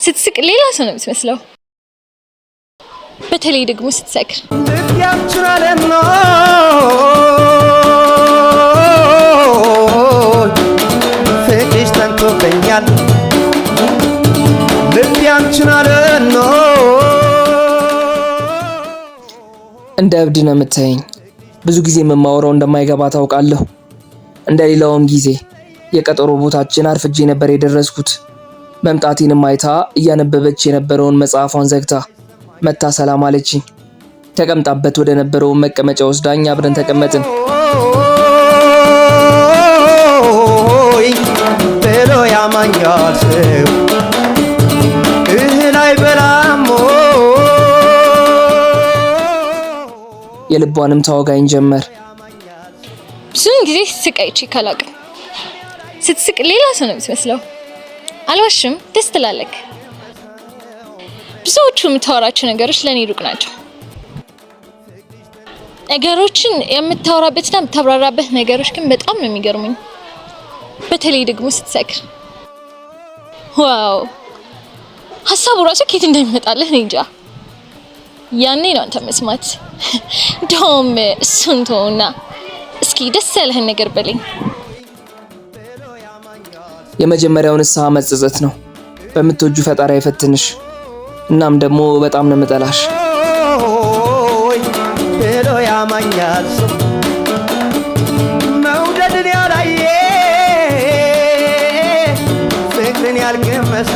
ስትስቅ ሌላ ሰው ነው የምትመስለው። በተለይ ደግሞ ስትሰክር ፍቅርሽ ተንኮበኛል ልብ ያንቺን አለኖ እንደ እብድ ነው የምታየኝ። ብዙ ጊዜ የማወራው እንደማይገባ ታውቃለሁ። እንደሌላውም ጊዜ የቀጠሮ ቦታችን አርፍጄ ነበር የደረስኩት። መምጣቴንም አይታ እያነበበች የነበረውን መጽሐፏን ዘግታ መታ ሰላም አለችኝ። ተቀምጣበት ወደ ነበረው መቀመጫ ወስዳኝ አብረን ተቀመጥን። በሎ ያማኛል ሰው እህል አይበላም የልቧንም ታወጋኝ ጀመር። ብዙውን ጊዜ ስትስቅ ካላቅም ስትስቅ ሌላ ሰው ነው የምትመስለው። አልዋሽም፣ ደስ ትላለክ። ብዙዎቹ የምታወራቸው ነገሮች ለኔ ሩቅ ናቸው። ነገሮችን የምታወራበትና የምታብራራበት ነገሮች ግን በጣም ነው የሚገርሙኝ። በተለይ ደግሞ ስትሰክር ዋው! ሀሳቡ ራሱ ከየት እንደሚመጣልህ እንጃ። ያኔ ነው አንተ መስማት። እንደውም እሱን ተውና እስኪ ደስ ያለህን ነገር በለኝ። የመጀመሪያው ንስሐ መጸጸት ነው። በምትወጁ ፈጣሪ አይፈትንሽ። እናም ደግሞ በጣም ነው የምጠላሽ። በሎ ያማኛል መውደድን ያላየ ፍቅርን ያልቀመሰ